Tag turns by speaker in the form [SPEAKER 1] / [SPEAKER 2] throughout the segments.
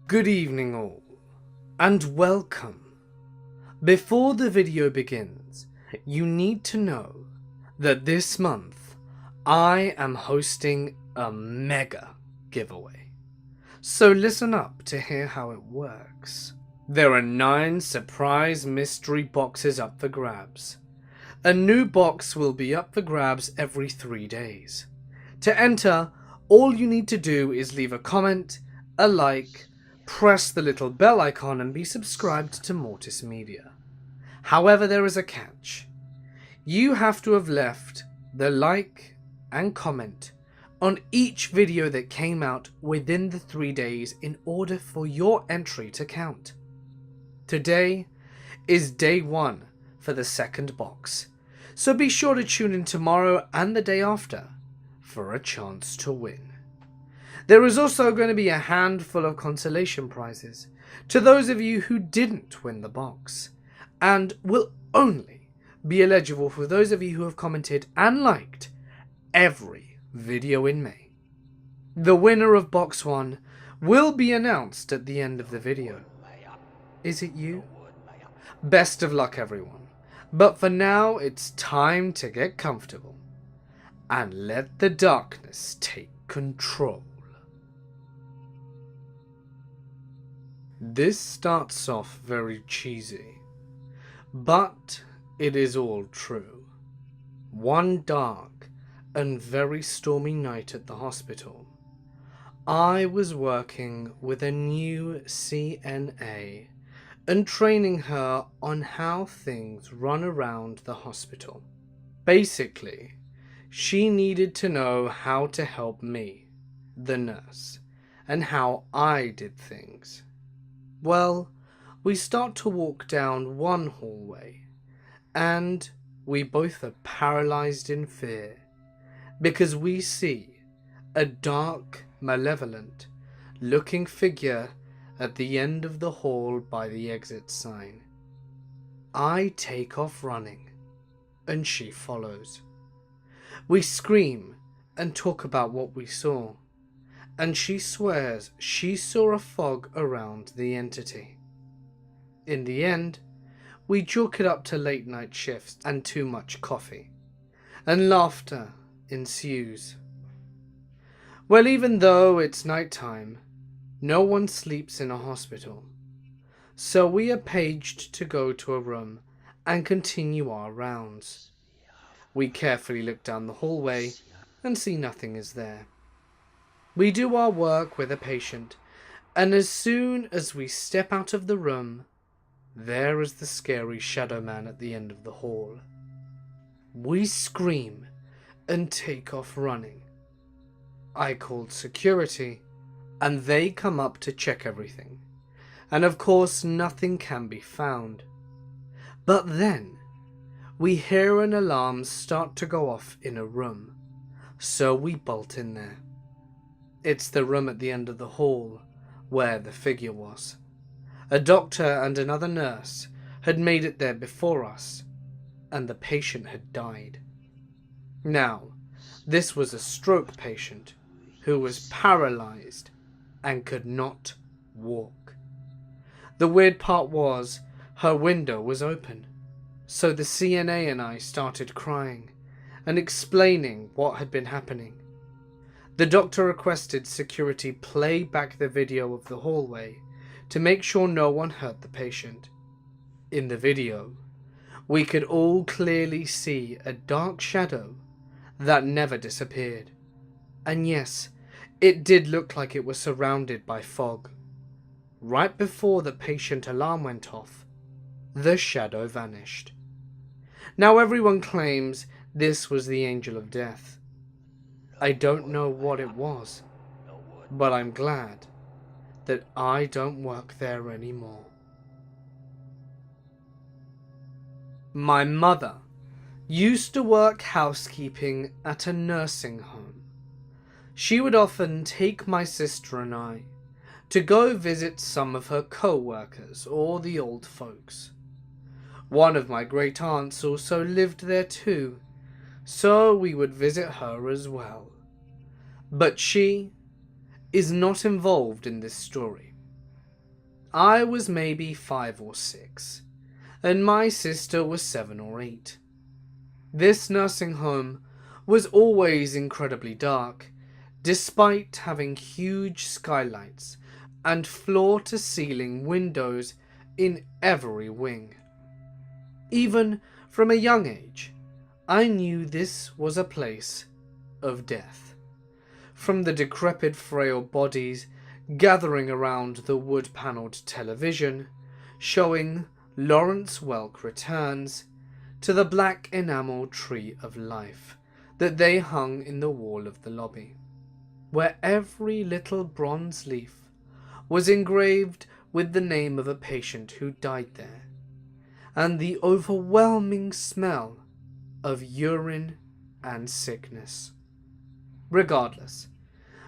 [SPEAKER 1] Good evening all, and welcome. Before the video begins, you need to know that this month I am hosting a mega giveaway. So listen up to hear how it works. There are 9 surprise mystery boxes up for grabs. A new box will be up for grabs every 3 days. To enter, all you need to do is leave a comment, a like, press the little bell icon and be subscribed to Mortis Media. However, there is a catch. You have to have left the like and comment on each video that came out within the 3 days in order for your entry to count. Today is day 1 for the second box, so be sure to tune in tomorrow and the day after for a chance to win. There is also going to be a handful of consolation prizes to those of you who didn't win the box, and will only be eligible for those of you who have commented and liked every video in May. The winner of box 1 will be announced at the end of the video. Is it you? Best of luck everyone, but for now it's time to get comfortable and let the darkness take control. This starts off very cheesy, but it is all true. One dark and very stormy night at the hospital, I was working with a new CNA and training her on how things run around the hospital. Basically, she needed to know how to help me, the nurse, and how I did things. Well, we start to walk down one hallway, and we both are paralyzed in fear, because we see a dark, malevolent looking figure at the end of the hall by the exit sign. I take off running, and she follows. We scream and talk about what we saw, and she swears she saw a fog around the entity. In the end, we chalk it up to late night shifts and too much coffee, and laughter ensues. Well, even though it's night time, no one sleeps in a hospital, so we are paged to go to a room and continue our rounds. We carefully look down the hallway and see nothing is there. We do our work with a patient, and as soon as we step out of the room, there is the scary shadow man at the end of the hall. We scream and take off running. I called security, and they come up to check everything, and of course nothing can be found. But then we hear an alarm start to go off in a room, so we bolt in there. It's the room at the end of the hall where the figure was. A doctor and another nurse had made it there before us, and the patient had died. Now, this was a stroke patient who was paralyzed and could not walk. The weird part was her window was open, so the CNA and I started crying and explaining what had been happening. The doctor requested security play back the video of the hallway to make sure no one hurt the patient. In the video, we could all clearly see a dark shadow that never disappeared. And yes, it did look like it was surrounded by fog. Right before the patient alarm went off, the shadow vanished. Now everyone claims this was the angel of death. I don't know what it was, but I'm glad that I don't work there anymore. My mother used to work housekeeping at a nursing home. She would often take my sister and I to go visit some of her co-workers or the old folks. One of my great aunts also lived there too, so we would visit her as well. But she is not involved in this story. I was maybe 5 or 6, and my sister was 7 or 8. This nursing home was always incredibly dark, despite having huge skylights and floor-to-ceiling windows in every wing. Even from a young age, I knew this was a place of death. From the decrepit frail bodies gathering around the wood-panelled television, showing Lawrence Welk Returns, to the black enamel tree of life that they hung in the wall of the lobby, where every little bronze leaf was engraved with the name of a patient who died there, and the overwhelming smell of urine and sickness. Regardless,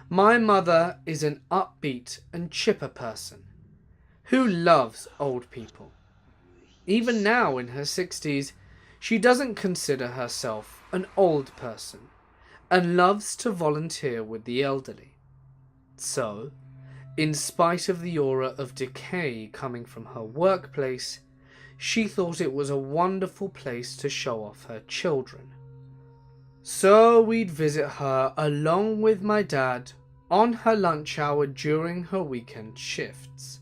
[SPEAKER 1] my mother is an upbeat and chipper person who loves old people. Even now in her 60s, she doesn't consider herself an old person and loves to volunteer with the elderly. So, in spite of the aura of decay coming from her workplace, she thought it was a wonderful place to show off her children. So we'd visit her along with my dad on her lunch hour during her weekend shifts,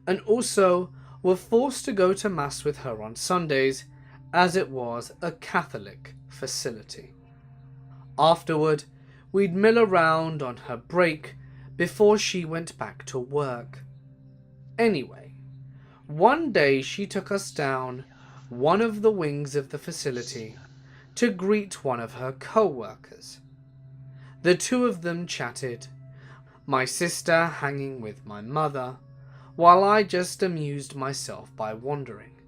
[SPEAKER 1] and also were forced to go to Mass with her on Sundays, as it was a Catholic facility. Afterward, we'd mill around on her break before she went back to work. Anyway, one day she took us down one of the wings of the facility to greet one of her co-workers. The two of them chatted, my sister hanging with my mother, while I just amused myself by wandering.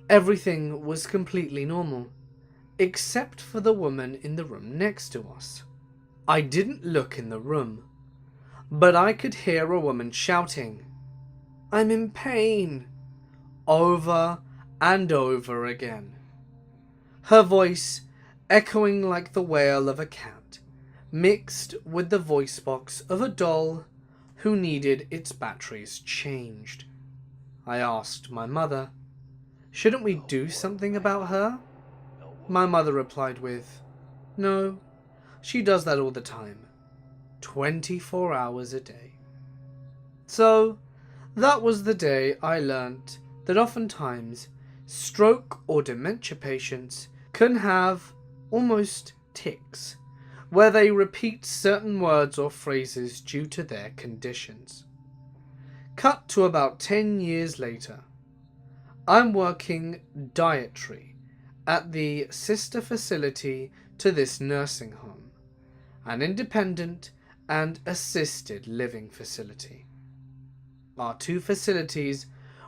[SPEAKER 1] Everything was completely normal, except for the woman in the room next to us. I didn't look in the room, but I could hear a woman shouting, "I'm in pain," over and over again. Her voice echoing like the wail of a cat, mixed with the voice box of a doll who needed its batteries changed. I asked my mother, "Shouldn't we do something about her?" My mother replied with, "No, she does that all the time, 24 hours a day." So, that was the day I learnt that oftentimes stroke or dementia patients can have almost tics, where they repeat certain words or phrases due to their conditions. Cut to about 10 years later, I'm working dietary at the sister facility to this nursing home, an independent and assisted living facility. Our two facilities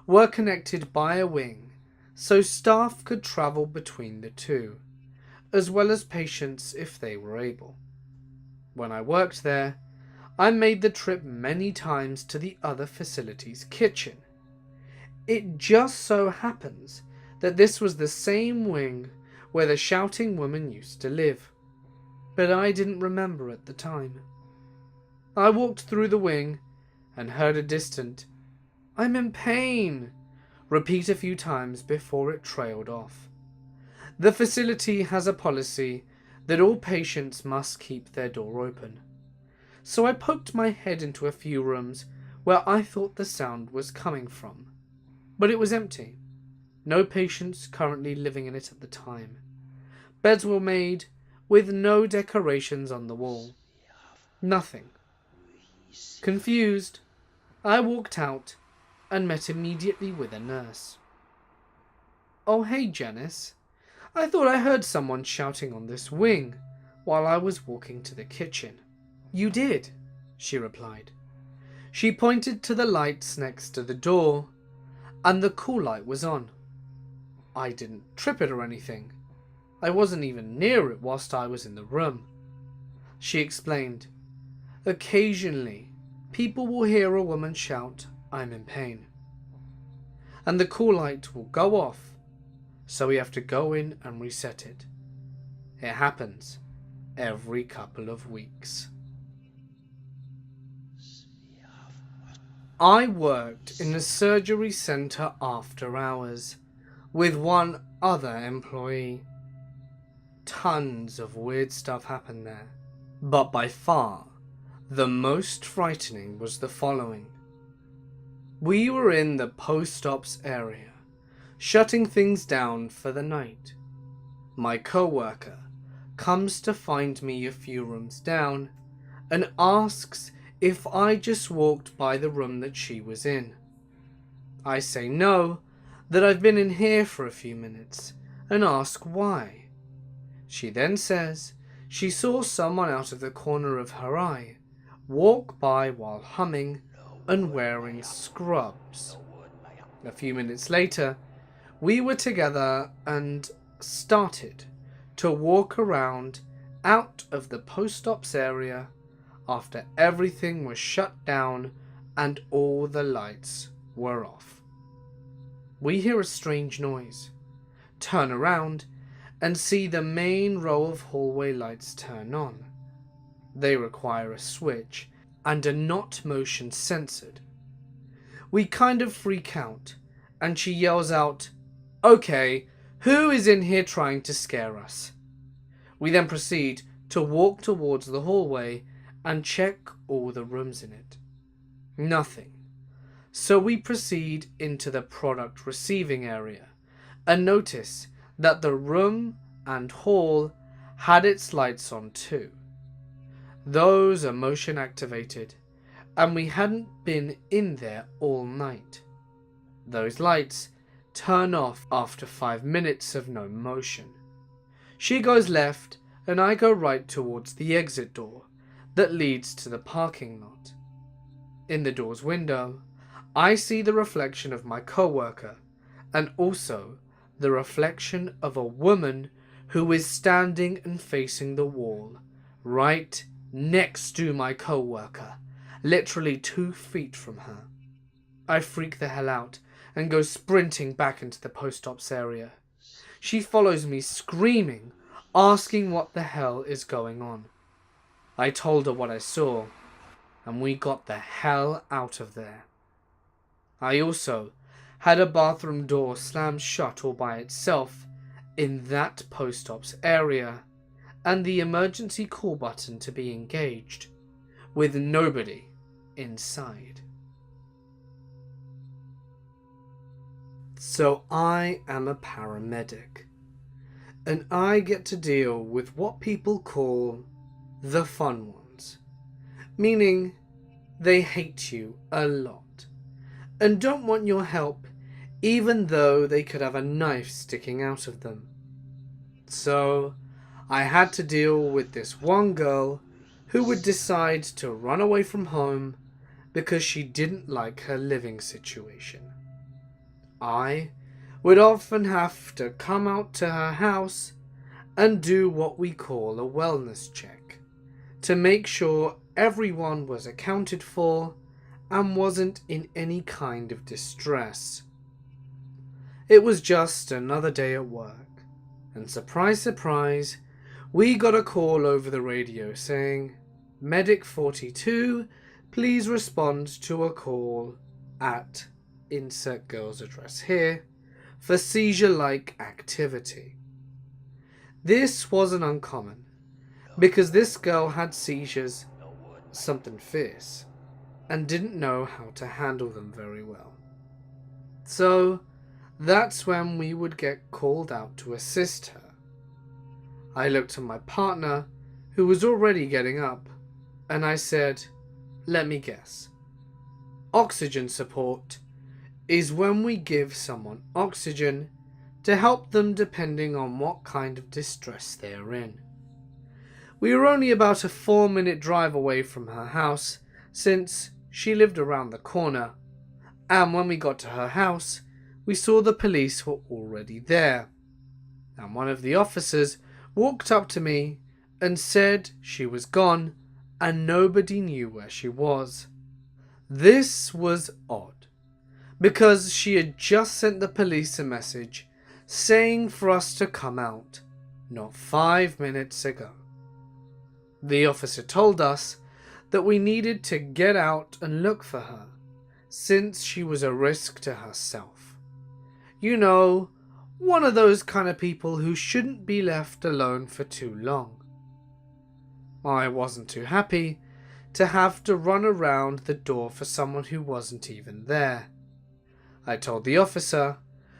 [SPEAKER 1] were connected by a wing, so staff could travel between the two, as well as patients if they were able. When I worked there, I made the trip many times to the other facility's kitchen. It just so happens that this was the same wing where the shouting woman used to live, but I didn't remember at the time. I walked through the wing and heard a distant, "I'm in pain," repeat a few times before it trailed off. The facility has a policy that all patients must keep their door open, so I poked my head into a few rooms where I thought the sound was coming from, but it was empty. No patients currently living in it at the time. Beds were made with no decorations on the wall. Nothing. Confused, I walked out and met immediately with a nurse. "Oh, hey, Janice. I thought I heard someone shouting on this wing while I was walking to the kitchen." "You did," she replied. She pointed to the lights next to the door, and the call light was on. I didn't trip it or anything. I wasn't even near it whilst I was in the room. She explained, "Occasionally, people will hear a woman shout, 'I'm in pain,' and the call light will go off, so we have to go in and reset it. It happens every couple of weeks." I worked in a surgery centre after hours with one other employee. Tons of weird stuff happened there, but by far the most frightening was the following. We were in the post-ops area, shutting things down for the night. My co-worker comes to find me a few rooms down and asks if I just walked by the room that she was in. I say no, that I've been in here for a few minutes, and ask why. She then says she saw someone out of the corner of her eye walk by while humming and wearing scrubs. A few minutes later, we were together and started to walk around out of the post-ops area after everything was shut down and all the lights were off. We hear a strange noise, turn around and see the main row of hallway lights turn on. They require a switch and are not motion censored. We kind of freak out and she yells out, "Okay, who is in here trying to scare us?" We then proceed to walk towards the hallway and check all the rooms in it. Nothing. So we proceed into the product receiving area and notice that the room and hall had its lights on too. Those are motion activated and we hadn't been in there all night. Those lights turn off after 5 minutes of no motion. She goes left and I go right towards the exit door that leads to the parking lot. In the door's window, I see the reflection of my co-worker and also the reflection of a woman who is standing and facing the wall right next to my co-worker, literally 2 feet from her. I freak the hell out and go sprinting back into the post-ops area. She follows me screaming, asking what the hell is going on. I told her what I saw, and we got the hell out of there. I also had a bathroom door slammed shut all by itself in that post-ops area, and the emergency call button to be engaged, with nobody inside. So I am a paramedic, and I get to deal with what people call the fun ones, meaning they hate you a lot and don't want your help even though they could have a knife sticking out of them. So I had to deal with this one girl who would decide to run away from home because she didn't like her living situation. I would often have to come out to her house and do what we call a wellness check to make sure everyone was accounted for and wasn't in any kind of distress. It was just another day at work, and surprise, surprise, we got a call over the radio saying, "Medic 42, please respond to a call at insert girl's address here for seizure-like activity." This wasn't uncommon, because this girl had seizures, something fierce, and didn't know how to handle them very well. So that's when we would get called out to assist her. I looked at my partner, who was already getting up, and I said, "Let me guess. Oxygen support is when we give someone oxygen to help them depending on what kind of distress they are in." We were only about a 4-minute drive away from her house, since she lived around the corner, and when we got to her house, we saw the police were already there, and one of the officers walked up to me and said she was gone and nobody knew where she was. This was odd, because she had just sent the police a message saying for us to come out, not 5 minutes ago. The officer told us that we needed to get out and look for her, since she was a risk to herself. You know, one of those kind of people who shouldn't be left alone for too long. I wasn't too happy to have to run around the door for someone who wasn't even there. I told the officer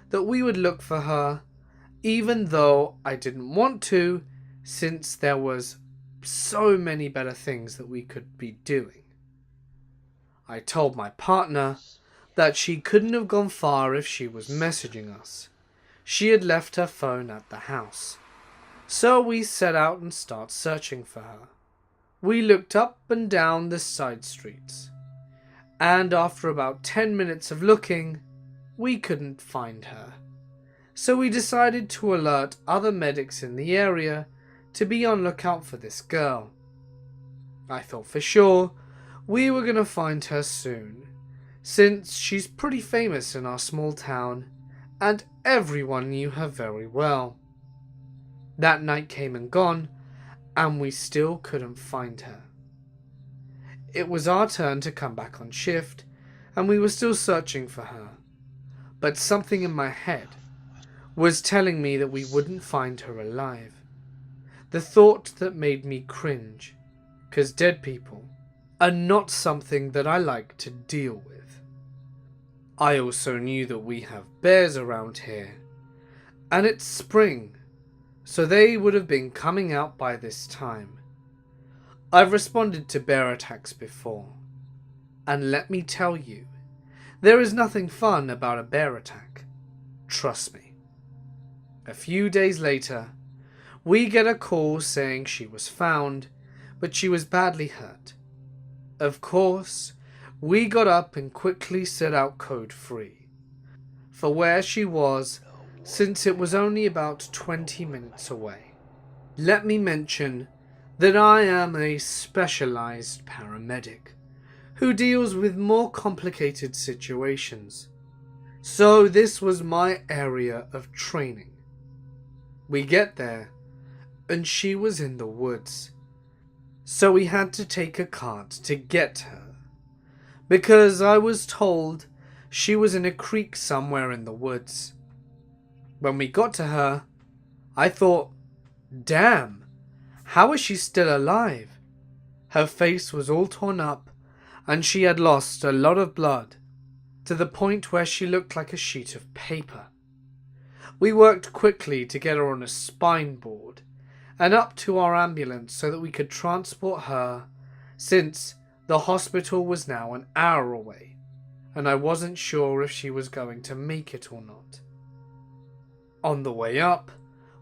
[SPEAKER 1] that we would look for her, even though I didn't want to, since there was so many better things that we could be doing. I told my partner that she couldn't have gone far if she was messaging us. She had left her phone at the house. So we set out and started searching for her. We looked up and down the side streets, and after about 10 minutes of looking, we couldn't find her. So we decided to alert other medics in the area to be on lookout for this girl. I thought for sure we were going to find her soon, since she's pretty famous in our small town and everyone knew her very well. That night came and gone, and we still couldn't find her. It was our turn to come back on shift, and we were still searching for her, but something in my head was telling me that we wouldn't find her alive. The thought that made me cringe, because dead people are not something that I like to deal with. I also knew that we have bears around here, and it's spring, so they would have been coming out by this time. I've responded to bear attacks before, and let me tell you, there is nothing fun about a bear attack. Trust me. A few days later, we get a call saying she was found, but she was badly hurt. Of course, we got up and quickly set out code 3 for where she was, since it was only about 20 minutes away. Let me mention that I am a specialized paramedic who deals with more complicated situations, so this was my area of training. We get there, and she was in the woods, so we had to take a cart to get her, because I was told she was in a creek somewhere in the woods. When we got to her, I thought, damn, how is she still alive? Her face was all torn up, and she had lost a lot of blood, to the point where she looked like a sheet of paper. We worked quickly to get her on a spine board, and up to our ambulance so that we could transport her, since the hospital was now an hour away, and I wasn't sure if she was going to make it or not. On the way up,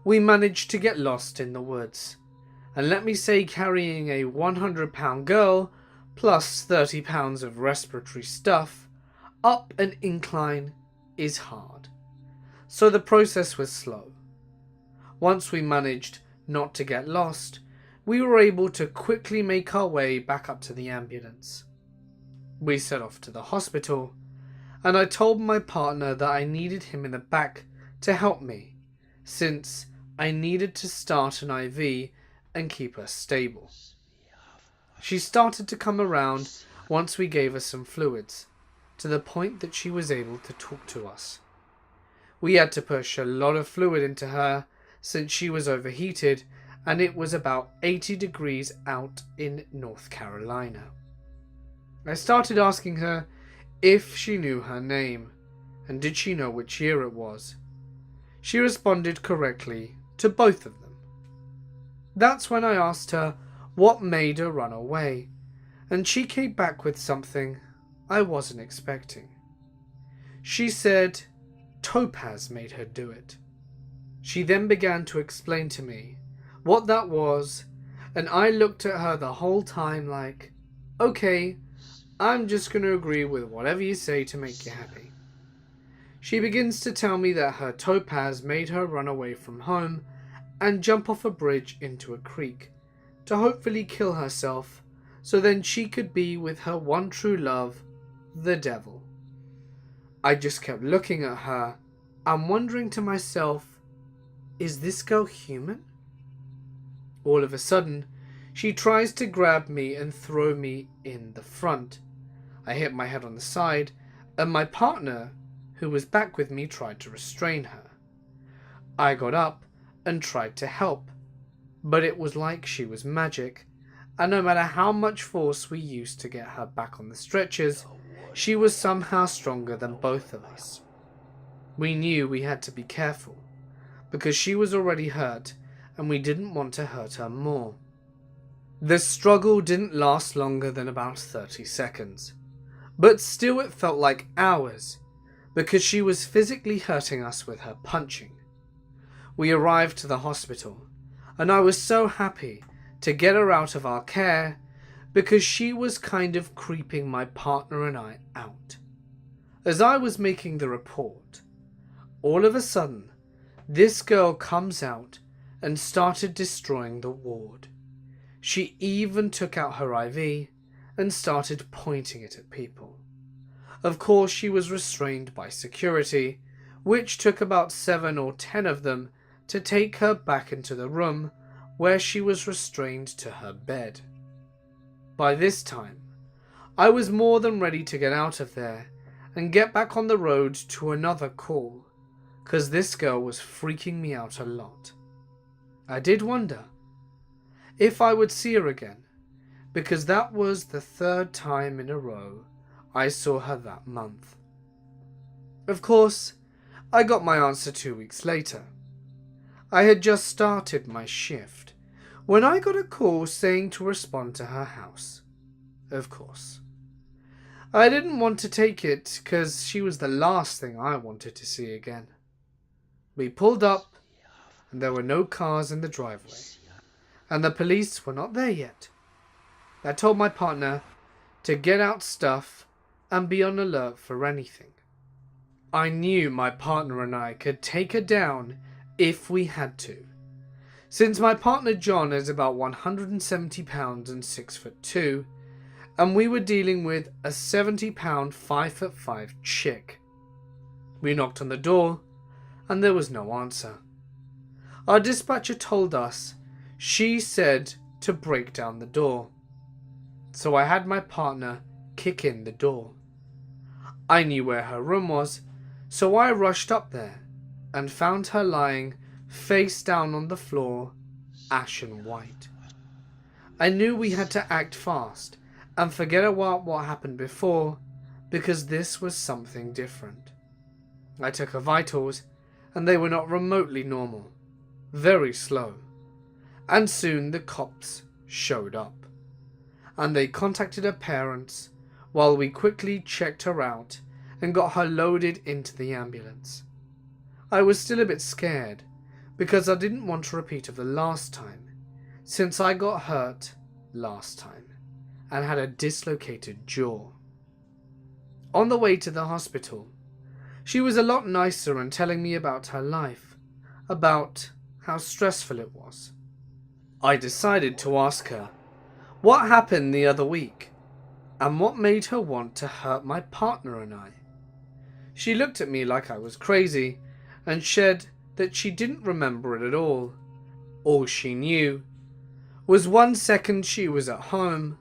[SPEAKER 1] we managed to get lost in the woods, and let me say carrying a 100-pound girl plus 30 pounds of respiratory stuff up an incline is hard, so the process was slow. Once we managed not to get lost, we were able to quickly make our way back up to the ambulance. We set off to the hospital, and I told my partner that I needed him in the back to help me, since I needed to start an IV and keep her stable. She started to come around once we gave her some fluids, to the point that she was able to talk to us. We had to push a lot of fluid into her since she was overheated, and it was about 80 degrees out in North Carolina. I started asking her if she knew her name, and did she know which year it was. She responded correctly to both of them. That's when I asked her what made her run away, and she came back with something I wasn't expecting. She said Topaz made her do it. She then began to explain to me what that was, and I looked at her the whole time like, okay, I'm just going to agree with whatever you say to make you happy. She begins to tell me that her Topaz made her run away from home and jump off a bridge into a creek to hopefully kill herself, so then she could be with her one true love, the devil. I just kept looking at her and wondering to myself, is this girl human? All of a sudden, she tries to grab me and throw me in the front. I hit my head on the side, and my partner, who was back with me, tried to restrain her. I got up and tried to help, but it was like she was magic, and no matter how much force we used to get her back on the stretchers, she was somehow stronger than both of us. We knew we had to be careful, because she was already hurt, and we didn't want to hurt her more. The struggle didn't last longer than about 30 seconds, but still it felt like hours, because she was physically hurting us with her punching. We arrived to the hospital, and I was so happy to get her out of our care, because she was kind of creeping my partner and I out. As I was making the report, all of a sudden, this girl comes out and started destroying the ward. She even took out her IV and started pointing it at people. Of course, she was restrained by security, which took about 7 or 10 of them to take her back into the room where she was restrained to her bed. By this time, I was more than ready to get out of there and get back on the road to another call, because this girl was freaking me out a lot. I did wonder if I would see her again, because that was the 3rd time in a row I saw her that month. Of course, I got my answer 2 weeks later. I had just started my shift when I got a call saying to respond to her house. Of course, I didn't want to take it because she was the last thing I wanted to see again. We pulled up and there were no cars in the driveway, and the police were not there yet. I told my partner to get out stuff and be on alert for anything. I knew my partner and I could take her down if we had to. Since my partner John is about 170 pounds and 6'2", and we were dealing with a 70 pound 5'5" chick. We knocked on the door and there was no answer. Our dispatcher told us she said to break down the door. So I had my partner kick in the door. I knew where her room was, so I rushed up there and found her lying face down on the floor, ashen white. I knew we had to act fast and forget about what happened before, because this was something different. I took her vitals and they were not remotely normal, very slow, and soon the cops showed up, and they contacted her parents while we quickly checked her out and got her loaded into the ambulance. I was still a bit scared because I didn't want a repeat of the last time, since I got hurt last time and had a dislocated jaw. On the way to the hospital, she was a lot nicer and telling me about her life, about how stressful it was. I decided to ask her what happened the other week and what made her want to hurt my partner and I. She looked at me like I was crazy and said that she didn't remember it at all. All she knew was 1 second she was at home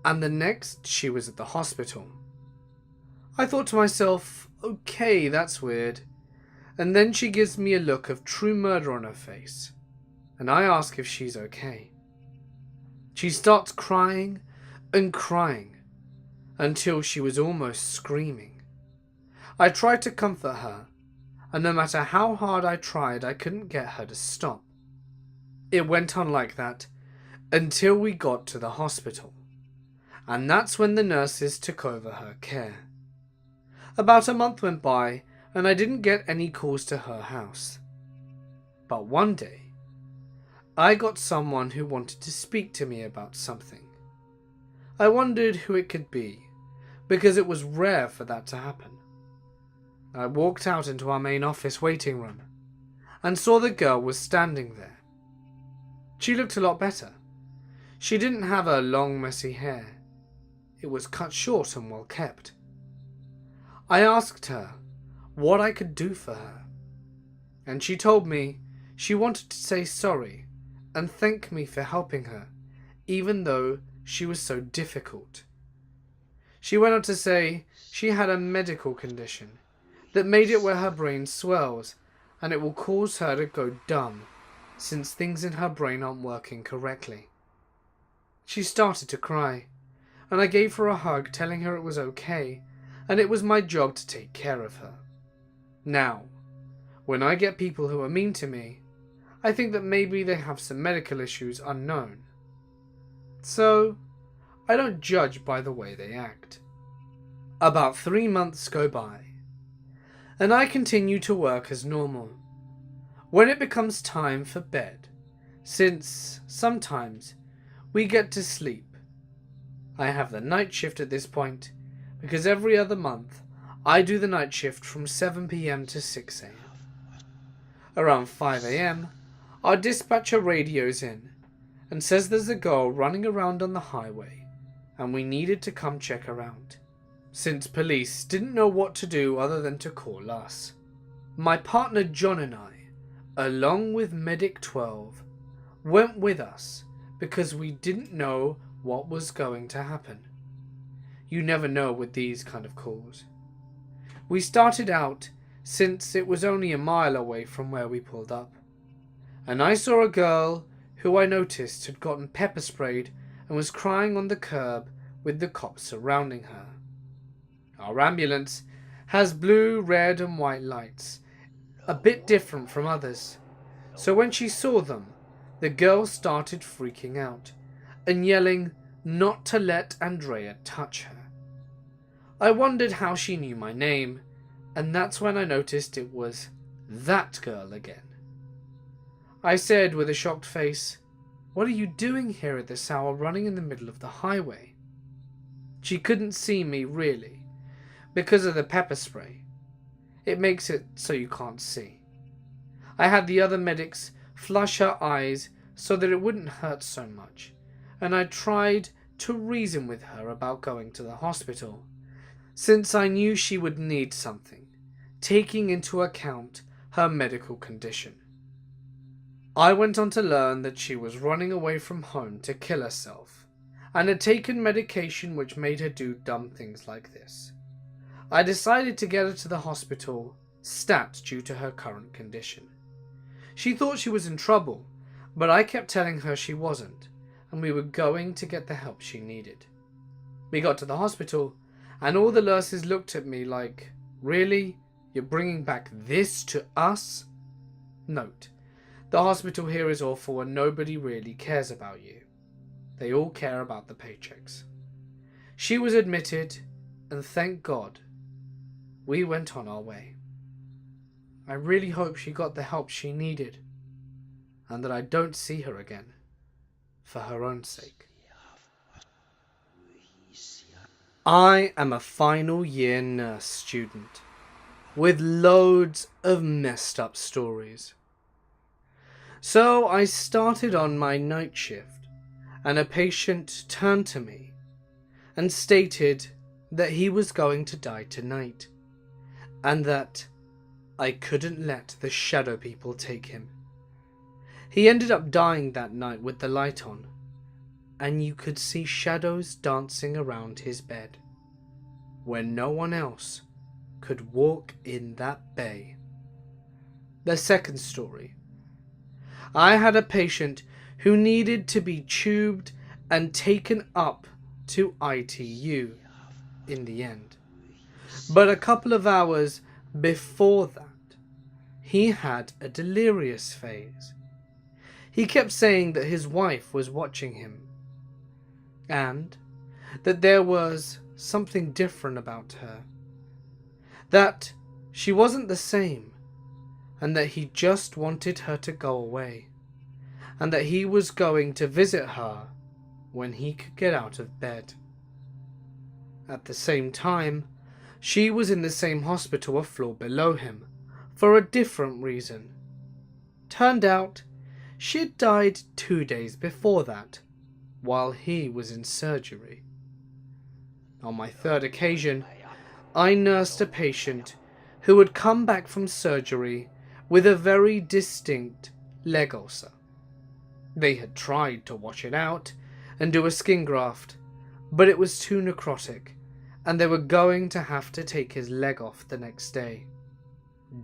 [SPEAKER 1] and the next she was at the hospital. I thought to myself, okay, that's weird. And then she gives me a look of true murder on her face, and I ask if she's okay. She starts crying and crying until she was almost screaming. I tried to comfort her, and no matter how hard I tried, I couldn't get her to stop. It went on like that until we got to the hospital, and that's when the nurses took over her care. About a month went by and I didn't get any calls to her house. But one day, I got someone who wanted to speak to me about something. I wondered who it could be, because it was rare for that to happen. I walked out into our main office waiting room and saw the girl was standing there. She looked a lot better. She didn't have her long messy hair. It was cut short and well kept. I asked her what I could do for her, and she told me she wanted to say sorry and thank me for helping her, even though she was so difficult. She went on to say she had a medical condition that made it where her brain swells and it will cause her to go dumb since things in her brain aren't working correctly. She started to cry, and I gave her a hug telling her it was okay and it was my job to take care of her. Now, when I get people who are mean to me, I think that maybe they have some medical issues unknown. So, I don't judge by the way they act. About 3 months go by, and I continue to work as normal. When it becomes time for bed, since sometimes we get to sleep, I have the night shift at this point because every other month I do the night shift from 7 PM to 6 AM. Around 5 AM, our dispatcher radios in and says there's a girl running around on the highway and we needed to come check her out, since police didn't know what to do other than to call us. My partner John and I, along with Medic 12, went with us because we didn't know what was going to happen. You never know with these kind of calls. We started out since it was only a mile away from where we pulled up, and I saw a girl who I noticed had gotten pepper sprayed and was crying on the curb with the cops surrounding her. Our ambulance has blue, red and white lights, a bit different from others, so when she saw them, the girl started freaking out and yelling not to let Andrea touch her. I wondered how she knew my name, and that's when I noticed it was that girl again. I said with a shocked face, "What are you doing here at this hour running in the middle of the highway?" She couldn't see me really, because of the pepper spray. It makes it so you can't see. I had the other medics flush her eyes so that it wouldn't hurt so much, and I tried to reason with her about going to the hospital, since I knew she would need something, taking into account her medical condition. I went on to learn that she was running away from home to kill herself, and had taken medication which made her do dumb things like this. I decided to get her to the hospital, stat due to her current condition. She thought she was in trouble, but I kept telling her she wasn't, and we were going to get the help she needed. We got to the hospital, and all the nurses looked at me like, "Really? You're bringing back this to us?" Note, the hospital here is awful and nobody really cares about you. They all care about the paychecks. She was admitted, and thank God, we went on our way. I really hope she got the help she needed, and that I don't see her again, for her own sake. I am a final year nurse student, with loads of messed up stories. So I started on my night shift, and a patient turned to me and stated that he was going to die tonight, and that I couldn't let the shadow people take him. He ended up dying that night with the light on, and you could see shadows dancing around his bed, when no one else could walk in that bay. The second story. I had a patient who needed to be tubed and taken up to ITU in the end. But a couple of hours before that, he had a delirious phase. He kept saying that his wife was watching him, and that there was something different about her, that she wasn't the same, and that he just wanted her to go away, and that he was going to visit her when he could get out of bed. At the same time, she was in the same hospital a floor below him, for a different reason. Turned out, she'd died 2 days before that, while he was in surgery. On my third occasion, I nursed a patient who had come back from surgery with a very distinct leg ulcer. They had tried to wash it out and do a skin graft, but it was too necrotic, and they were going to have to take his leg off the next day.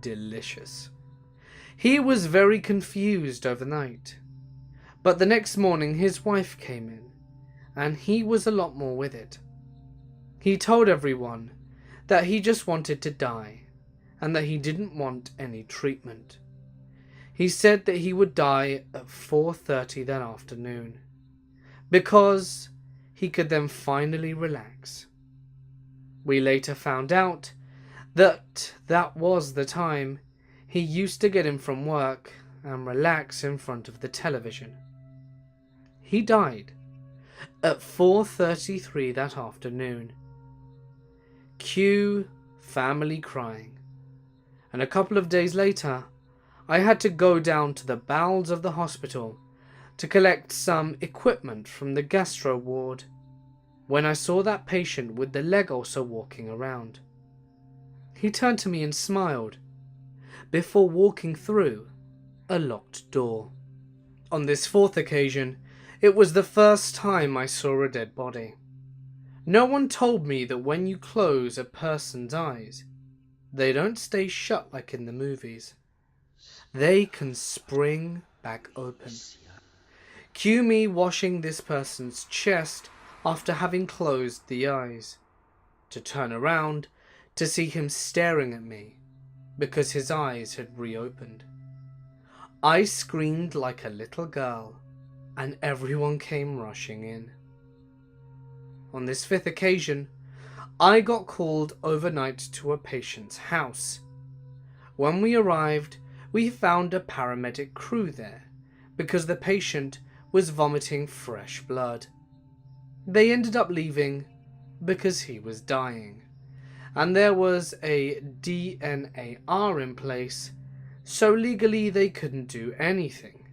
[SPEAKER 1] Delicious. He was very confused overnight, but the next morning his wife came in, and he was a lot more with it. He told everyone that he just wanted to die, and that he didn't want any treatment. He said that he would die at 4:30 that afternoon, because he could then finally relax. We later found out that that was the time he used to get in from work and relax in front of the television. He died at 4:33 that afternoon. Cue family crying. And a couple of days later, I had to go down to the bowels of the hospital to collect some equipment from the gastro ward, when I saw that patient with the leg ulcer walking around. He turned to me and smiled, before walking through a locked door. On this fourth occasion, it was the first time I saw a dead body. No one told me that when you close a person's eyes, they don't stay shut like in the movies. They can spring back open. Cue me washing this person's chest after having closed the eyes, to turn around to see him staring at me because his eyes had reopened. I screamed like a little girl, and everyone came rushing in. On this fifth occasion, I got called overnight to a patient's house. When we arrived, we found a paramedic crew there because the patient was vomiting fresh blood. They ended up leaving because he was dying, and there was a DNAR in place, so legally they couldn't do anything.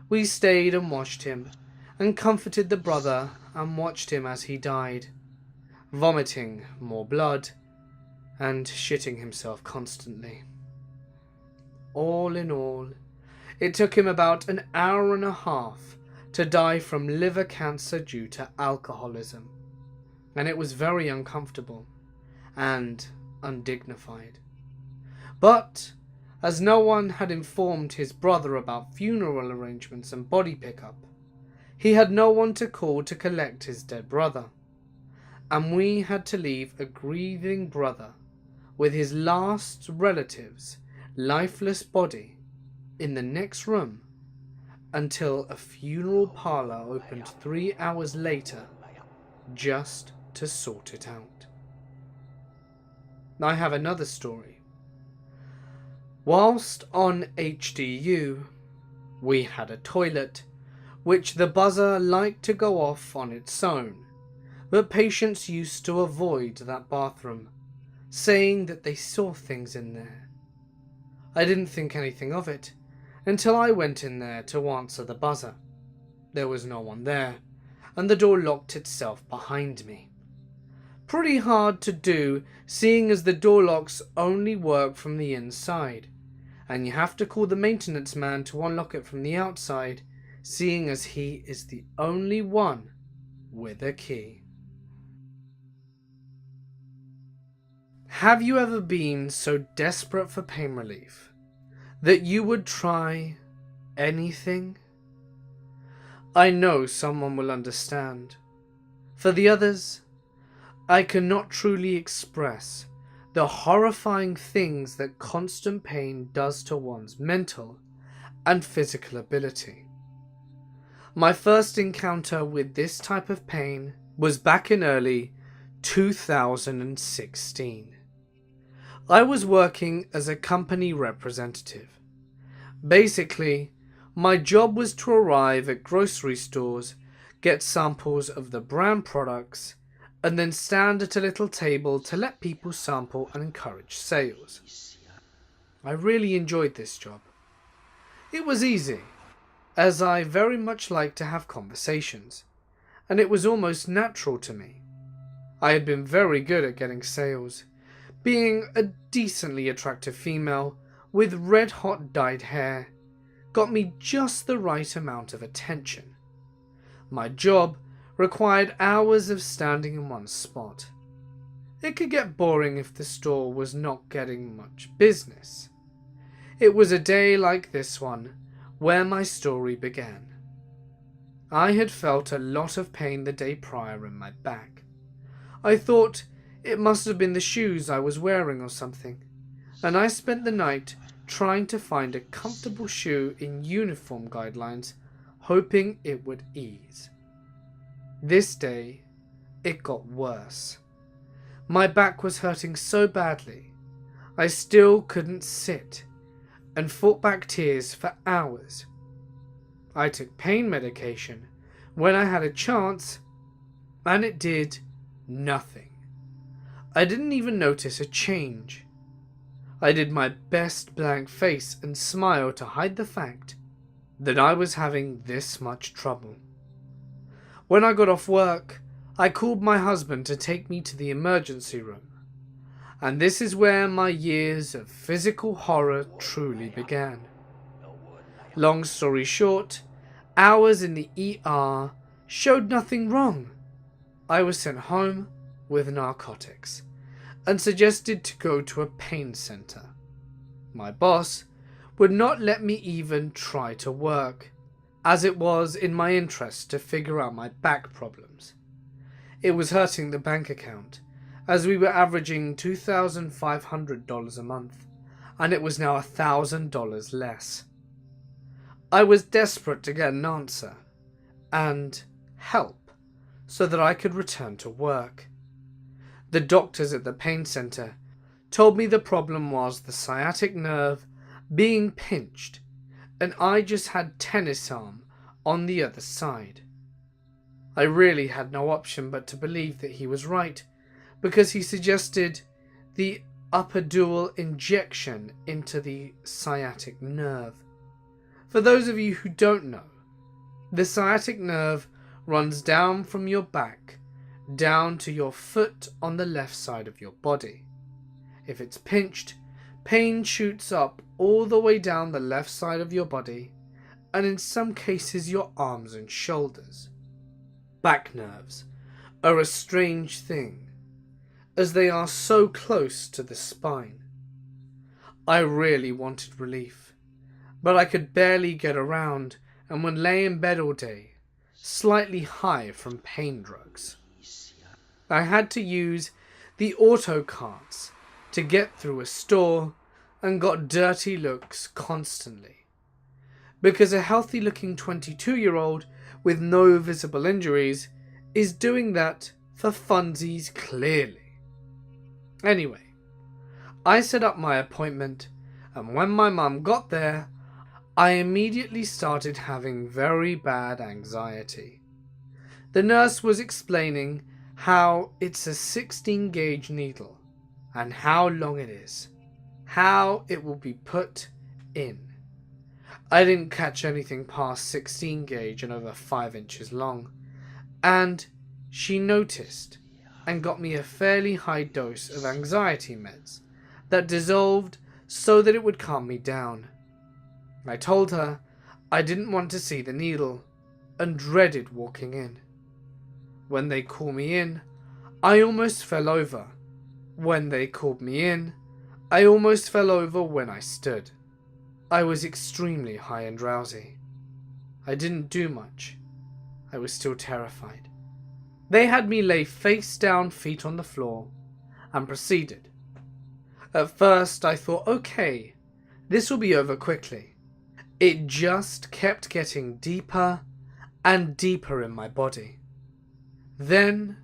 [SPEAKER 1] We stayed and watched him, and comforted the brother and watched him as he died, vomiting more blood and shitting himself constantly. All in all, it took him about an hour and a half to die from liver cancer due to alcoholism, and it was very uncomfortable and undignified. But as no one had informed his brother about funeral arrangements and body pickup, he had no one to call to collect his dead brother, and we had to leave a grieving brother with his last relative's lifeless body in the next room until a funeral parlour opened 3 hours later just to sort it out. I have another story. Whilst on HDU, we had a toilet which the buzzer liked to go off on its own, but patients used to avoid that bathroom, saying that they saw things in there. I didn't think anything of it until I went in there to answer the buzzer. There was no one there, and the door locked itself behind me. Pretty hard to do, seeing as the door locks only work from the inside, and you have to call the maintenance man to unlock it from the outside, seeing as he is the only one with a key. Have you ever been so desperate for pain relief that you would try anything? I know someone will understand. For the others, I cannot truly express the horrifying things that constant pain does to one's mental and physical ability. My first encounter with this type of pain was back in early 2016. I was working as a company representative. Basically, my job was to arrive at grocery stores, get samples of the brand products, and then stand at a little table to let people sample and encourage sales. I really enjoyed this job. It was easy, as I very much liked to have conversations, and it was almost natural to me. I had been very good at getting sales, being a decently attractive female with red-hot dyed hair got me just the right amount of attention. My job required hours of standing in one spot. It could get boring if the store was not getting much business. It was a day like this one where my story began. I had felt a lot of pain the day prior in my back. I thought it must have been the shoes I was wearing or something, and I spent the night trying to find a comfortable shoe in uniform guidelines, hoping it would ease. This day, it got worse. My back was hurting so badly, I still couldn't sit, and fought back tears for hours. I took pain medication when I had a chance, and it did nothing. I didn't even notice a change. I did my best blank face and smile to hide the fact that I was having this much trouble. When I got off work, I called my husband to take me to the emergency room, and this is where my years of physical horror truly began. Long story short, hours in the ER showed nothing wrong. I was sent home with narcotics and suggested to go to a pain center. My boss would not let me even try to work, as it was in my interest to figure out my back problems. It was hurting the bank account, as we were averaging $2,500 a month, and it was now $1,000 less. I was desperate to get an answer and help so that I could return to work. The doctors at the pain center told me the problem was the sciatic nerve being pinched, and I just had tennis arm on the other side. I really had no option but to believe that he was right, because he suggested the epidural injection into the sciatic nerve. For those of you who don't know, the sciatic nerve runs down from your back down to your foot on the left side of your body. If it's pinched, pain shoots up all the way down the left side of your body, and in some cases your arms and shoulders. Back nerves are a strange thing, as they are so close to the spine. I really wanted relief, but I could barely get around and would lay in bed all day, slightly high from pain drugs. I had to use the auto carts to get through a store and got dirty looks constantly, because a healthy looking 22-year-old with no visible injuries is doing that for funsies clearly. Anyway, I set up my appointment, and when my mum got there, I immediately started having very bad anxiety. The nurse was explaining how it's a 16 gauge needle and how long it is, how it will be put in. I didn't catch anything past 16 gauge and over 5 inches long, and she noticed and got me a fairly high dose of anxiety meds that dissolved so that it would calm me down. I told her I didn't want to see the needle and dreaded walking in. When they called me in, I almost fell over. When they called me in, I almost fell over when I stood. I was extremely high and drowsy. I didn't do much. I was still terrified. They had me lay face down, feet on the floor, and proceeded. At first I thought, okay, this will be over quickly. It just kept getting deeper and deeper in my body. Then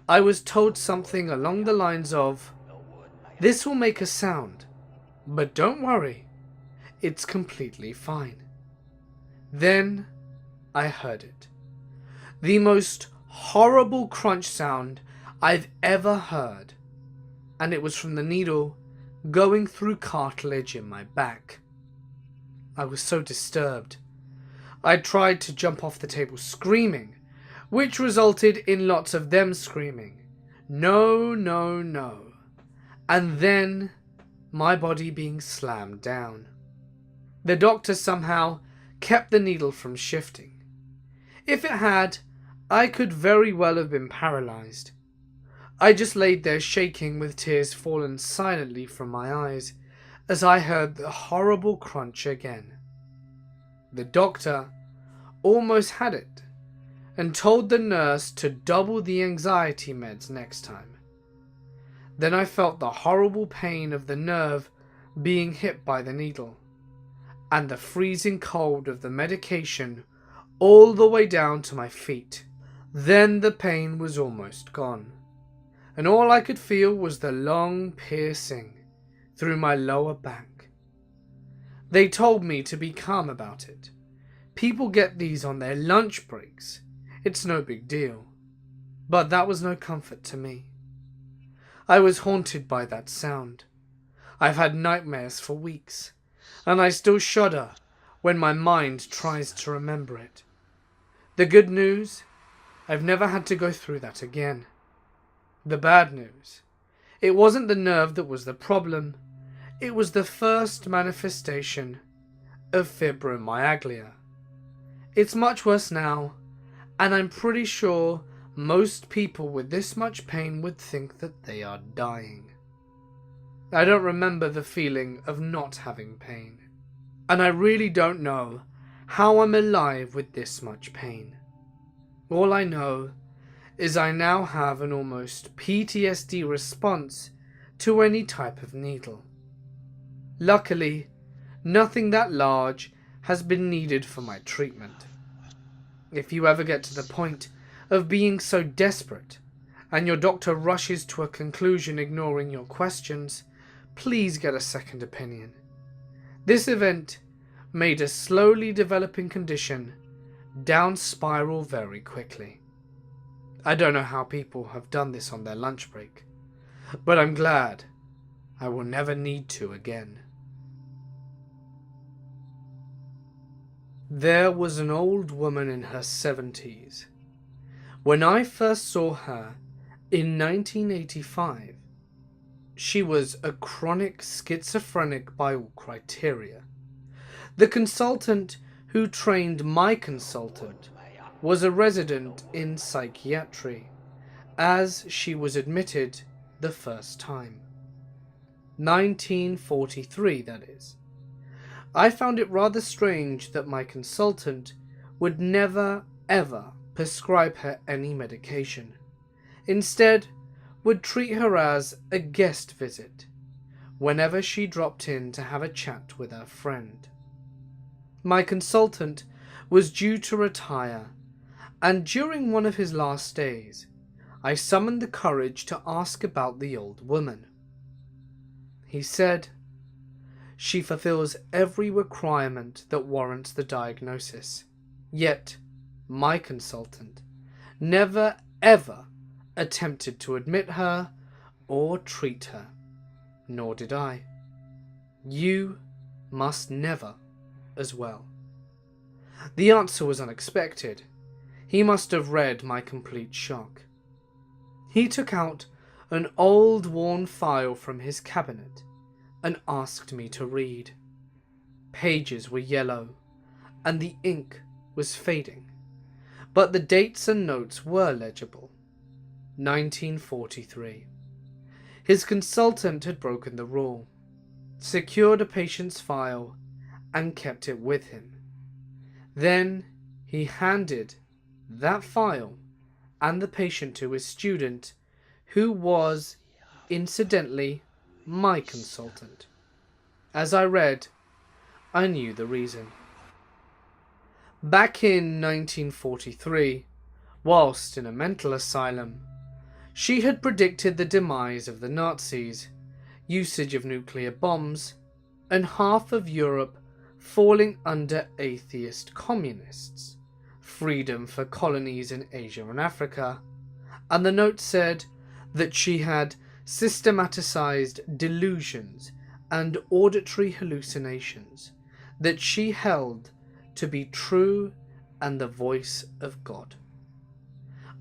[SPEAKER 1] I was told something along the lines of, "This will make a sound, but don't worry, it's completely fine." Then I heard it. The most horrible crunch sound I've ever heard, and it was from the needle going through cartilage in my back. I was so disturbed. I tried to jump off the table screaming, which resulted in lots of them screaming, "No, no, no," and then my body being slammed down. The doctor somehow kept the needle from shifting. If it had, I could very well have been paralyzed. I just laid there shaking with tears falling silently from my eyes as I heard the horrible crunch again. The doctor almost had it and told the nurse to double the anxiety meds next time. Then I felt the horrible pain of the nerve being hit by the needle and the freezing cold of the medication all the way down to my feet. Then the pain was almost gone, and all I could feel was the long piercing through my lower back. They told me to be calm about it. People get these on their lunch breaks. It's no big deal. But that was no comfort to me. I was haunted by that sound. I've had nightmares for weeks, and I still shudder when my mind tries to remember it. The good news, I've never had to go through that again. The bad news, it wasn't the nerve that was the problem. It was the first manifestation of fibromyalgia. It's much worse now, and I'm pretty sure most people with this much pain would think that they are dying. I don't remember the feeling of not having pain, and I really don't know how I'm alive with this much pain. All I know is I now have an almost PTSD response to any type of needle. Luckily, nothing that large has been needed for my treatment. If you ever get to the point of being so desperate and your doctor rushes to a conclusion ignoring your questions, please get a second opinion. This event made a slowly developing condition down spiral very quickly. I don't know how people have done this on their lunch break, but I'm glad I will never need to again. There was an old woman in her 70s. When I first saw her in 1985, she was a chronic schizophrenic by all criteria. The consultant who trained my consultant was a resident in psychiatry, as she was admitted the first time. 1943, that is. I found it rather strange that my consultant would never ever prescribe her any medication. Instead, would treat her as a guest visit whenever she dropped in to have a chat with her friend. My consultant was due to retire, and during one of his last days, I summoned the courage to ask about the old woman. He said, "She fulfills every requirement that warrants the diagnosis, yet my consultant never ever attempted to admit her or treat her, nor did I. You must never as well." The answer was unexpected. He must have read my complete shock. He took out an old worn file from his cabinet and asked me to read. Pages were yellow and the ink was fading, but the dates and notes were legible. 1943. His consultant had broken the rule, secured a patient's file and kept it with him. Then he handed that file and the patient to his student, who was, incidentally, my consultant. As I read, I knew the reason. Back in 1943, whilst in a mental asylum, she had predicted the demise of the Nazis, usage of nuclear bombs, and half of Europe falling under atheist communists, freedom for colonies in Asia and Africa, and the note said that she had systematized delusions and auditory hallucinations that she held to be true and the voice of God.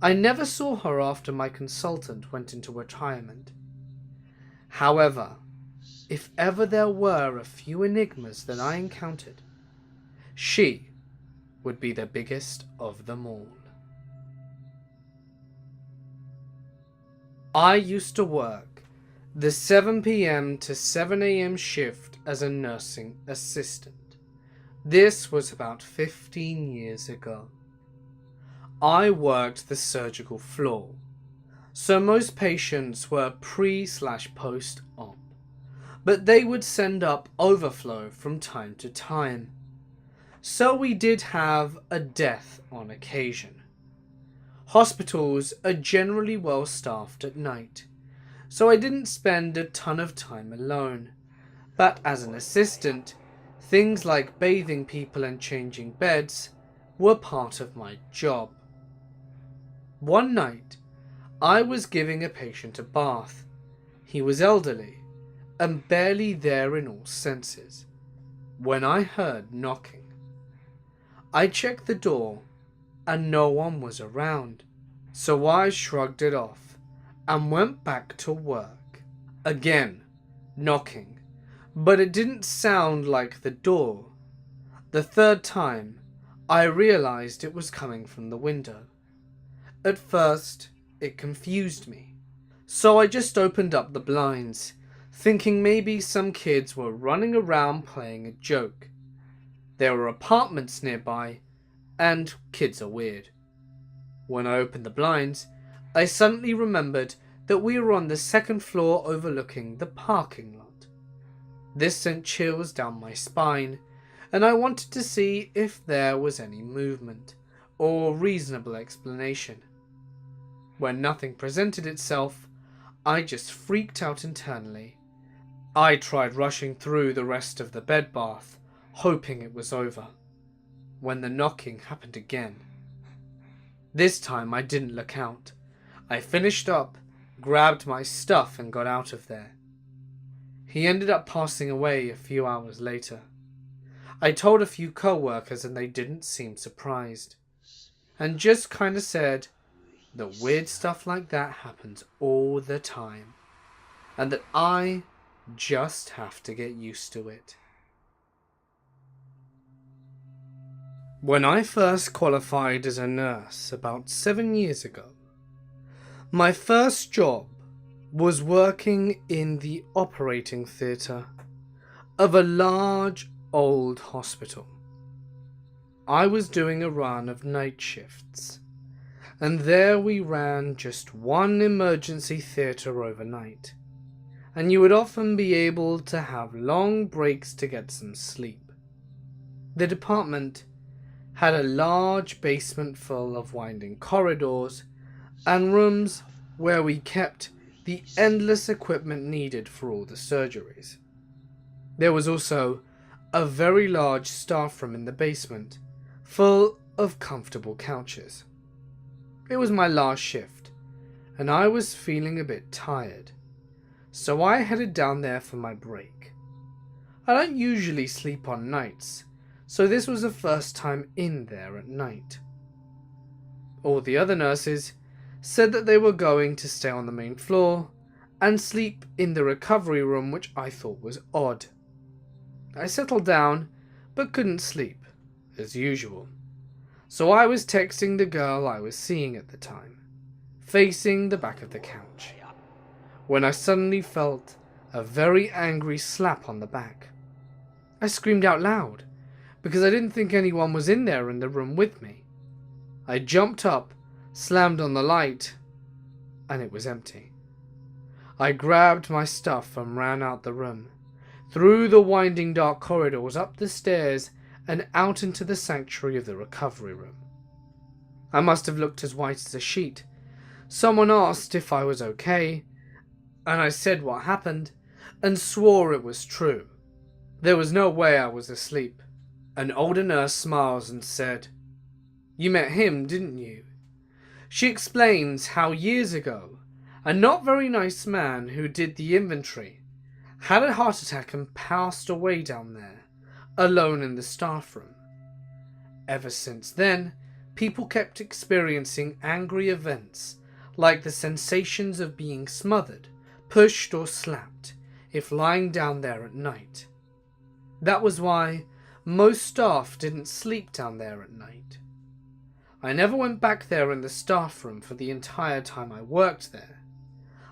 [SPEAKER 1] I never saw her after my consultant went into retirement. However, if ever there were a few enigmas that I encountered, she would be the biggest of them all. I used to work the 7 p.m. to 7 a.m. shift as a nursing assistant. This was about 15 years ago. I worked the surgical floor, so most patients were pre/post-op, but they would send up overflow from time to time. So we did have a death on occasion. Hospitals are generally well staffed at night, so I didn't spend a ton of time alone. But as an assistant, things like bathing people and changing beds were part of my job. One night, I was giving a patient a bath. He was elderly and barely there in all senses, when I heard knocking. I checked the door and no one was around, so I shrugged it off and went back to work. Again, knocking, but it didn't sound like the door. The third time, I realized it was coming from the window. At first, it confused me, so I just opened up the blinds, thinking maybe some kids were running around playing a joke. There were apartments nearby, and kids are weird. When I opened the blinds, I suddenly remembered that we were on the second floor overlooking the parking lot. This sent chills down my spine, and I wanted to see if there was any movement or reasonable explanation. When nothing presented itself, I just freaked out internally. I tried rushing through the rest of the bed bath, hoping it was over, when the knocking happened again. This time I didn't look out. I finished up, grabbed my stuff and got out of there. He ended up passing away a few hours later. I told a few co-workers and they didn't seem surprised, and just kinda said that weird stuff like that happens all the time, and that I just have to get used to it. When I first qualified as a nurse about 7 years ago, my first job was working in the operating theatre of a large old hospital. I was doing a run of night shifts, and there we ran just one emergency theatre overnight, and you would often be able to have long breaks to get some sleep. The department had a large basement full of winding corridors and rooms where we kept the endless equipment needed for all the surgeries. There was also a very large staff room in the basement, full of comfortable couches. It was my last shift, and I was feeling a bit tired, so I headed down there for my break. I don't usually sleep on nights, so this was the first time in there at night. All the other nurses said that they were going to stay on the main floor and sleep in the recovery room, which I thought was odd. I settled down, but couldn't sleep, as usual. So I was texting the girl I was seeing at the time, facing the back of the couch, when I suddenly felt a very angry slap on the back. I screamed out loud, because I didn't think anyone was in there in the room with me. I jumped up, slammed on the light, and it was empty. I grabbed my stuff and ran out the room, through the winding dark corridors, up the stairs, and out into the sanctuary of the recovery room. I must have looked as white as a sheet. Someone asked if I was okay, and I said what happened, and swore it was true. There was no way I was asleep. An older nurse smiles and said, "You met him, didn't you?" She explains how years ago, a not very nice man who did the inventory had a heart attack and passed away down there, alone in the staff room. Ever since then, people kept experiencing angry events, like the sensations of being smothered, pushed or slapped, if lying down there at night. That was why most staff didn't sleep down there at night. I never went back there in the staff room for the entire time I worked there.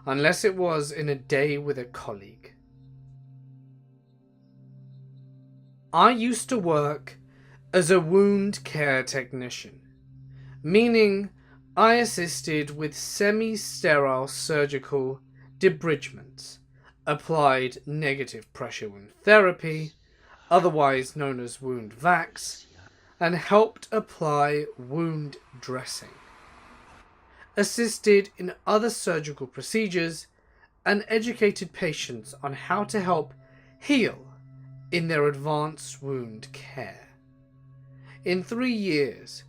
[SPEAKER 1] unless it was in a day with a colleague. I used to work as a wound care technician, meaning I assisted with semi-sterile surgical debridements, applied negative pressure wound therapy, otherwise known as wound vacs, and helped apply wound dressing, assisted in other surgical procedures, and educated patients on how to help heal in their advanced wound care. In 3 years,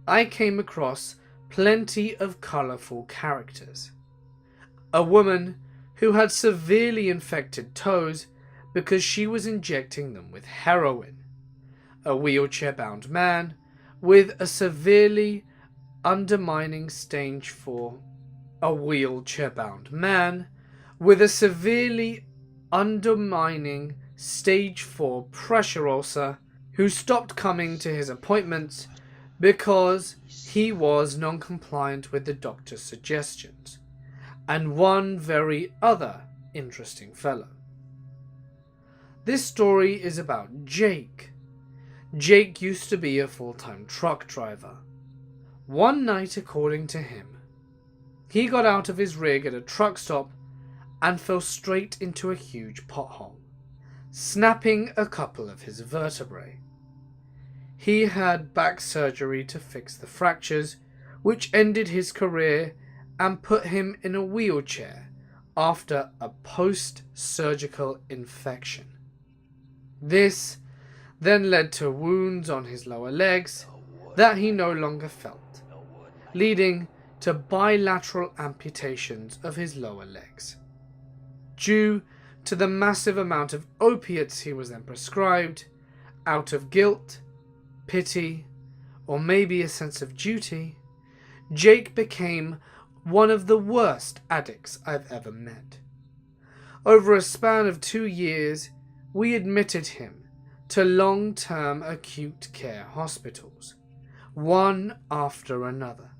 [SPEAKER 1] I came across plenty of colourful characters. A woman who had severely infected toes because she was injecting them with heroin. A wheelchair-bound man with a severely undermining stage 4. A wheelchair-bound man with a severely undermining stage 4 pressure ulcer who stopped coming to his appointments because he was non-compliant with the doctor's suggestions, and one very other interesting fellow. This story is about Jake. Jake used to be a full-time truck driver. One night, according to him, he got out of his rig at a truck stop and fell straight into a huge pothole, snapping a couple of his vertebrae. He had back surgery to fix the fractures, which ended his career and put him in a wheelchair after a post-surgical infection. This then led to wounds on his lower legs that he no longer felt, leading to bilateral amputations of his lower legs. Due to the massive amount of opiates he was then prescribed, out of guilt, pity, or maybe a sense of duty, Jake became one of the worst addicts I've ever met. Over a span of 2 years, we admitted him to long-term acute care hospitals, one after another,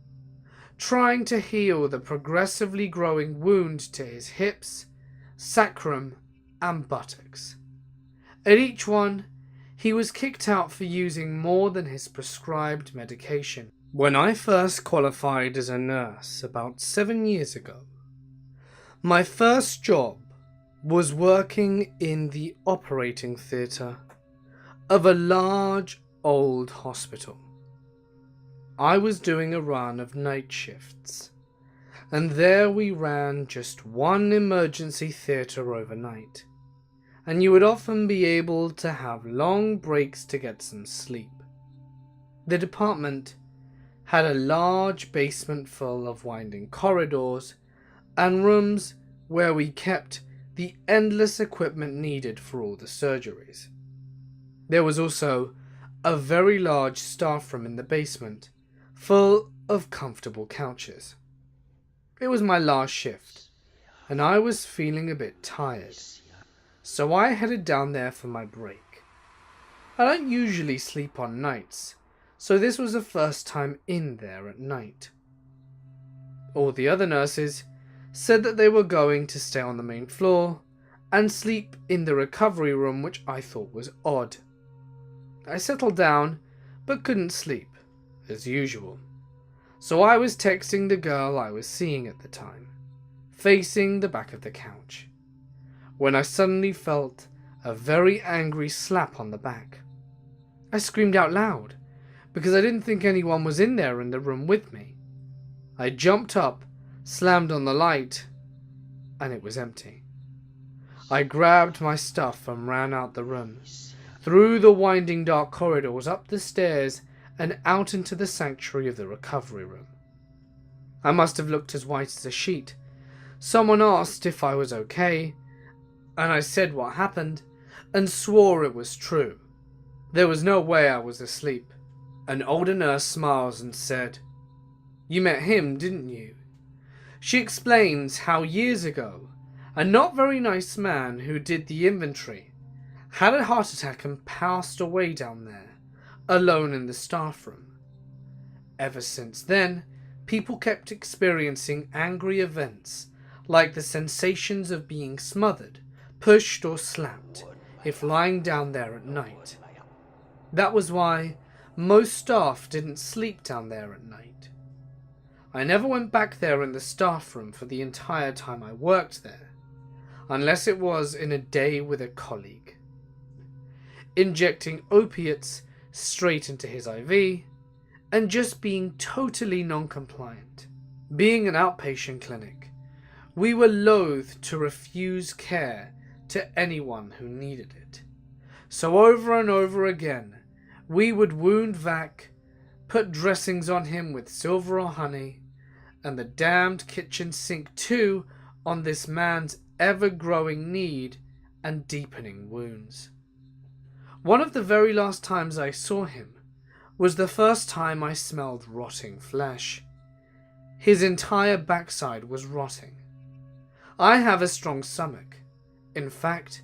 [SPEAKER 1] trying to heal the progressively growing wound to his hips, sacrum, and buttocks. At each one, he was kicked out for using more than his prescribed medication. When I first qualified as a nurse about 7 years ago, my first job was working in the operating theatre of a large old hospital. I was doing a run of night shifts, and there we ran just one emergency theatre overnight, and you would often be able to have long breaks to get some sleep. The department had a large basement full of winding corridors and rooms where we kept the endless equipment needed for all the surgeries. There was also a very large staff room in the basement, full of comfortable couches. It was my last shift, and I was feeling a bit tired, so I headed down there for my break. I don't usually sleep on nights, so this was the first time in there at night. All the other nurses said that they were going to stay on the main floor and sleep in the recovery room, which I thought was odd. I settled down, but couldn't sleep, as usual. So I was texting the girl I was seeing at the time, facing the back of the couch, when I suddenly felt a very angry slap on the back. I screamed out loud, because I didn't think anyone was in there in the room with me. I jumped up, slammed on the light, and it was empty. I grabbed my stuff and ran out the room, through the winding dark corridors, up the stairs, and out into the sanctuary of the recovery room. I must have looked as white as a sheet. Someone asked if I was okay, and I said what happened, and swore it was true. There was no way I was asleep. An older nurse smiles and said, "You met him, didn't you?" She explains how years ago, a not very nice man who did the inventory had a heart attack and passed away down there, alone in the staff room. Ever since then, people kept experiencing angry events like the sensations of being smothered, pushed or slapped if lying down there at night. That was why most staff didn't sleep down there at night. I never went back there in the staff room for the entire time I worked there, unless it was in a day with a colleague. Injecting opiates straight into his IV, and just being totally non-compliant. Being an outpatient clinic, we were loath to refuse care to anyone who needed it. So over and over again, we would wound vac, put dressings on him with silver or honey, and the damned kitchen sink too on this man's ever-growing need and deepening wounds. One of the very last times I saw him was the first time I smelled rotting flesh. His entire backside was rotting. I have a strong stomach. In fact,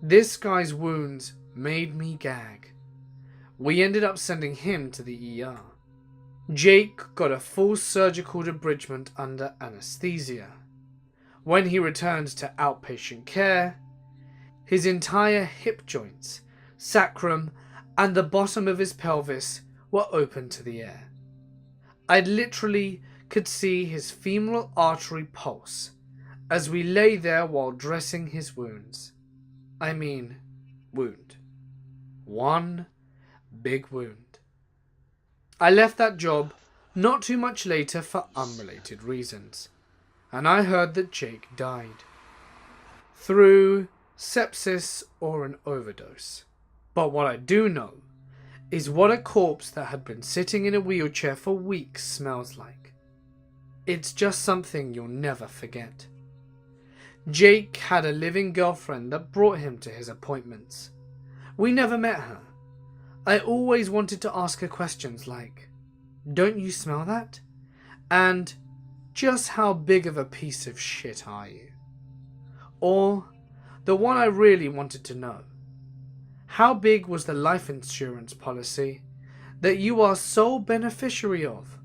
[SPEAKER 1] this guy's wounds made me gag. We ended up sending him to the ER. Jake got a full surgical debridement under anesthesia. When he returned to outpatient care, his entire hip joints, sacrum, and the bottom of his pelvis were open to the air. I literally could see his femoral artery pulse as we lay there while dressing his wounds. I mean, wound. One big wound. I left that job not too much later for unrelated reasons, and I heard that Jake died. Through sepsis or an overdose. But what I do know is what a corpse that had been sitting in a wheelchair for weeks smells like. It's just something you'll never forget. Jake had a living girlfriend that brought him to his appointments. We never met her. I always wanted to ask her questions like, "Don't you smell that?" And "Just how big of a piece of shit are you?" Or, the one I really wanted to know, how big was the life insurance policy that you are sole beneficiary of?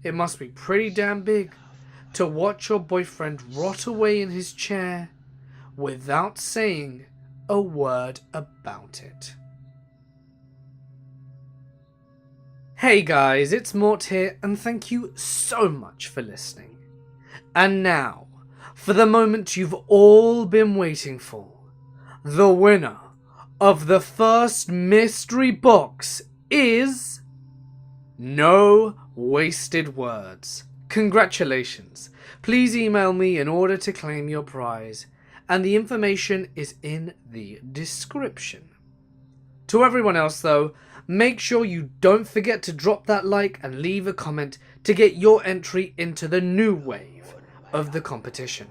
[SPEAKER 1] It must be pretty damn big to watch your boyfriend rot away in his chair without saying a word about it. Hey guys, it's Mort here, and thank you so much for listening. And now, for the moment you've all been waiting for, the winner of the first mystery box is No Wasted Words. Congratulations. Please email me in order to claim your prize, and the information is in the description. To everyone else though, make sure you don't forget to drop that like and leave a comment to get your entry into the new wave of the competition.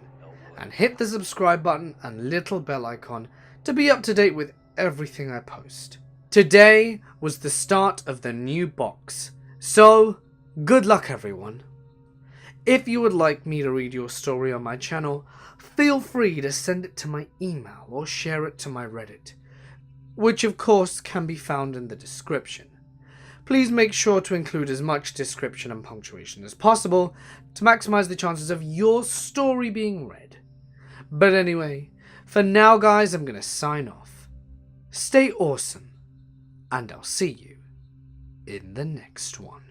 [SPEAKER 1] And hit the subscribe button and little bell icon to be up to date with everything I post. Today was the start of the new box, so good luck everyone. If you would like me to read your story on my channel, feel free to send it to my email or share it to my Reddit, which of course can be found in the description. Please make sure to include as much description and punctuation as possible to maximize the chances of your story being read. But anyway, for now guys, I'm going to sign off. Stay awesome, and I'll see you in the next one.